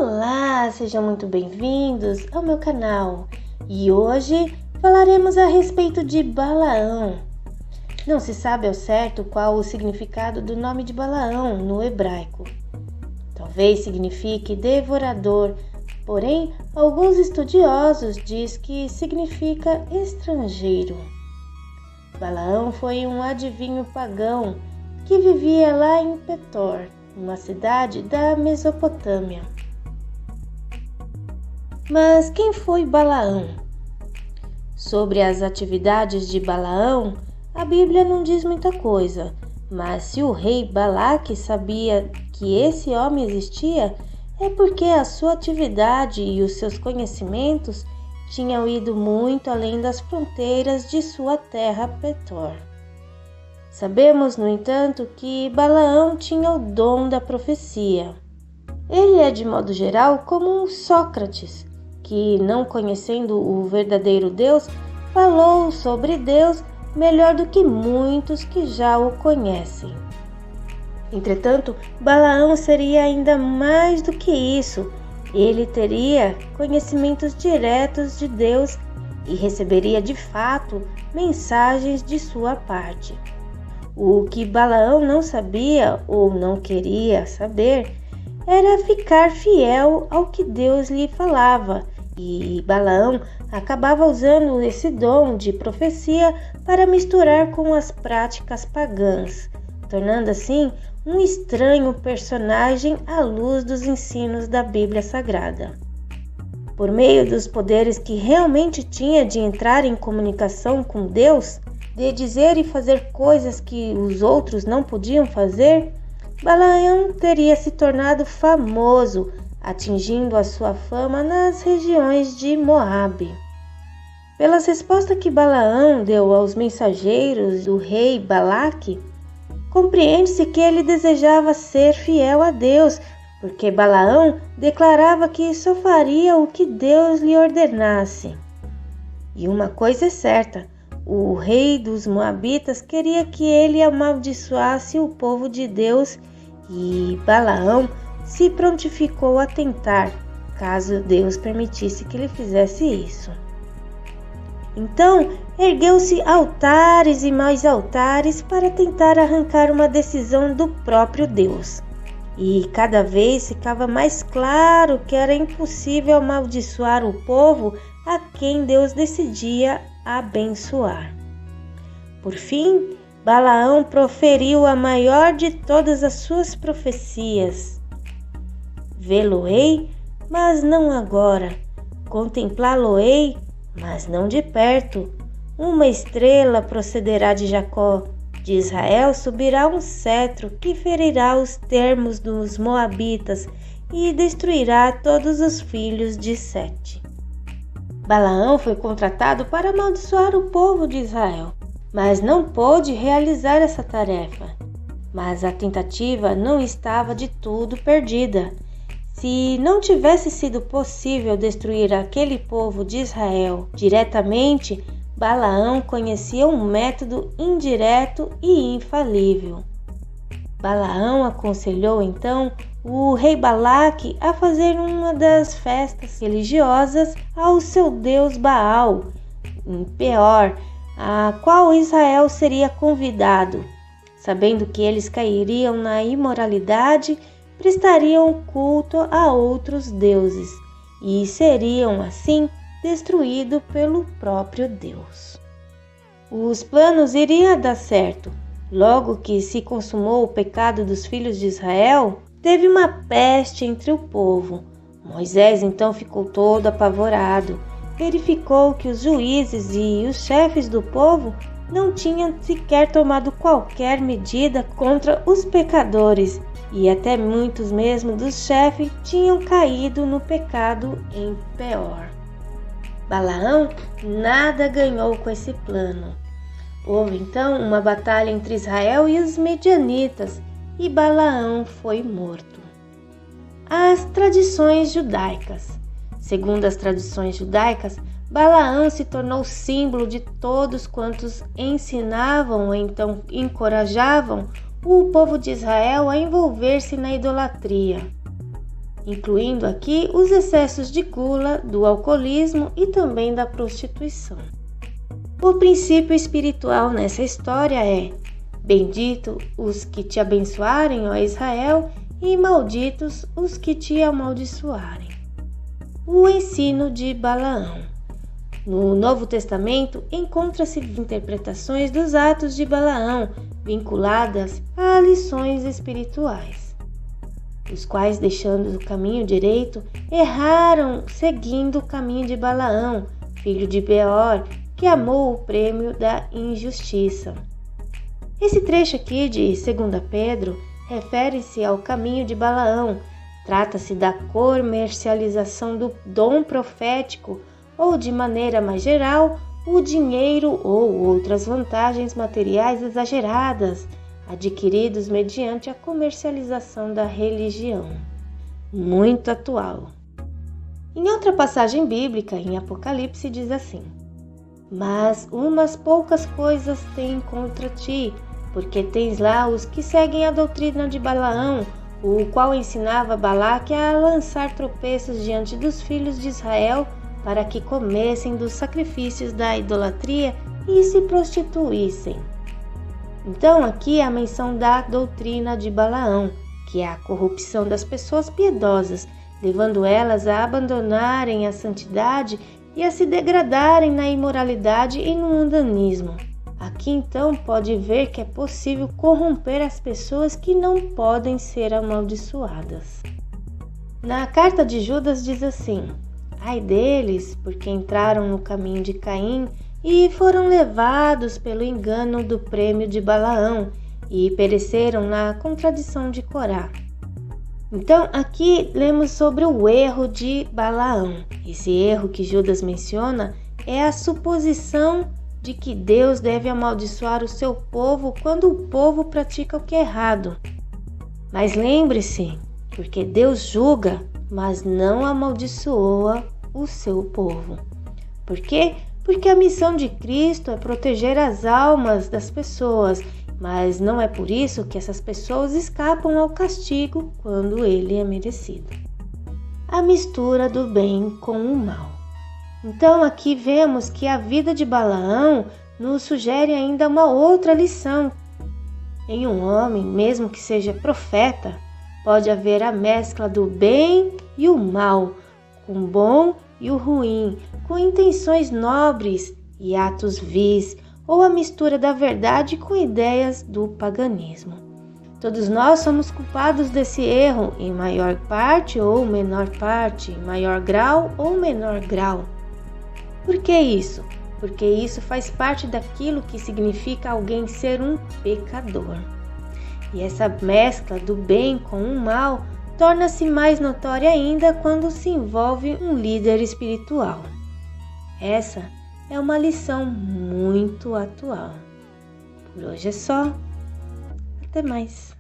Olá, sejam muito bem-vindos ao meu canal e hoje falaremos a respeito de Balaão. Não se sabe ao certo qual o significado do nome de Balaão no hebraico. Talvez signifique devorador, porém alguns estudiosos dizem que significa estrangeiro. Balaão foi um adivinho pagão que vivia lá em Petor, uma cidade da Mesopotâmia. Mas quem foi Balaão? Sobre as atividades de Balaão, a Bíblia não diz muita coisa, mas se o rei Balaque sabia que esse homem existia, é porque a sua atividade e os seus conhecimentos tinham ido muito além das fronteiras de sua terra Petor. Sabemos, no entanto, que Balaão tinha o dom da profecia. Ele é, de modo geral, como um Sócrates, que, não conhecendo o verdadeiro Deus, falou sobre Deus melhor do que muitos que já o conhecem. Entretanto, Balaão seria ainda mais do que isso. Ele teria conhecimentos diretos de Deus e receberia de fato mensagens de sua parte. O que Balaão não sabia ou não queria saber era ficar fiel ao que Deus lhe falava, e Balaão acabava usando esse dom de profecia para misturar com as práticas pagãs, tornando assim um estranho personagem à luz dos ensinos da Bíblia Sagrada. Por meio dos poderes que realmente tinha de entrar em comunicação com Deus, de dizer e fazer coisas que os outros não podiam fazer, Balaão teria se tornado famoso, atingindo a sua fama nas regiões de Moabe. Pelas respostas que Balaão deu aos mensageiros do rei Balaque, compreende-se que ele desejava ser fiel a Deus, porque Balaão declarava que só faria o que Deus lhe ordenasse. E uma coisa é certa, o rei dos Moabitas queria que ele amaldiçoasse o povo de Deus e Balaão se prontificou a tentar, caso Deus permitisse que ele fizesse isso. Então, ergueu-se altares e mais altares para tentar arrancar uma decisão do próprio Deus. E cada vez ficava mais claro que era impossível amaldiçoar o povo a quem Deus decidia abençoar. Por fim, Balaão proferiu a maior de todas as suas profecias. Vê-lo-ei, mas não agora. Contemplá-lo-ei, mas não de perto. Uma estrela procederá de Jacó. De Israel subirá um cetro que ferirá os termos dos Moabitas e destruirá todos os filhos de Sete. Balaão foi contratado para amaldiçoar o povo de Israel, mas não pôde realizar essa tarefa. Mas a tentativa não estava de tudo perdida. Se não tivesse sido possível destruir aquele povo de Israel diretamente, Balaão conhecia um método indireto e infalível. Balaão aconselhou então o rei Balaque a fazer uma das festas religiosas ao seu deus Baal, em Peor, a qual Israel seria convidado. Sabendo que eles cairiam na imoralidade, prestariam culto a outros deuses e seriam assim destruídos pelo próprio Deus. Os planos iriam dar certo. Logo que se consumou o pecado dos filhos de Israel, teve uma peste entre o povo. Moisés então ficou todo apavorado. Verificou que os juízes e os chefes do povo não tinham sequer tomado qualquer medida contra os pecadores, e até muitos mesmo dos chefes tinham caído no pecado em Peor. Balaão nada ganhou com esse plano. Houve então uma batalha entre Israel e os medianitas, e Balaão foi morto. As tradições judaicas. Segundo as tradições judaicas, Balaão se tornou símbolo de todos quantos ensinavam ou então encorajavam o povo de Israel a envolver-se na idolatria. incluindo aqui os excessos de gula, do alcoolismo e também da prostituição. O princípio espiritual nessa história é: bendito os que te abençoarem, ó Israel, e malditos os que te amaldiçoarem. O ensino de Balaão. No Novo Testamento, encontra-se interpretações dos atos de Balaão, vinculadas a lições espirituais, os quais, deixando o caminho direito, erraram seguindo o caminho de Balaão, filho de Beor, que amou o prêmio da injustiça. Esse trecho aqui de 2 Pedro refere-se ao caminho de Balaão. Trata-se da comercialização do dom profético ou, de maneira mais geral, o dinheiro ou outras vantagens materiais exageradas, adquiridos mediante a comercialização da religião. Muito atual. Em outra passagem bíblica, em Apocalipse, diz assim: mas umas poucas coisas têm contra ti, porque tens lá os que seguem a doutrina de Balaão, o qual ensinava Balaque a lançar tropeços diante dos filhos de Israel, para que comessem dos sacrifícios da idolatria e se prostituíssem. Então aqui é a menção da doutrina de Balaão, que é a corrupção das pessoas piedosas, levando elas a abandonarem a santidade e a se degradarem na imoralidade e no mundanismo. Aqui então pode ver que é possível corromper as pessoas que não podem ser amaldiçoadas. Na carta de Judas diz assim: ai deles, porque entraram no caminho de Caim e foram levados pelo engano do prêmio de Balaão e pereceram na contradição de Corá. Então aqui lemos sobre o erro de Balaão. Esse erro que Judas menciona é a suposição de que Deus deve amaldiçoar o seu povo quando o povo pratica o que é errado. Mas lembre-se, porque Deus julga, mas não amaldiçoa o seu povo. Por quê? Porque a missão de Cristo é proteger as almas das pessoas, mas não é por isso que essas pessoas escapam ao castigo quando ele é merecido. A mistura do bem com o mal. Então aqui vemos que a vida de Balaão nos sugere ainda uma outra lição. Em um homem, mesmo que seja profeta, pode haver a mescla do bem e o mal, com o bom e o ruim, com intenções nobres e atos vis, ou a mistura da verdade com ideias do paganismo. Todos nós somos culpados desse erro, em maior parte ou menor parte, em maior grau ou menor grau. Por que isso? Porque isso faz parte daquilo que significa alguém ser um pecador. E essa mescla do bem com o mal torna-se mais notória ainda quando se envolve um líder espiritual. Essa é uma lição muito atual. Por hoje é só. Até mais.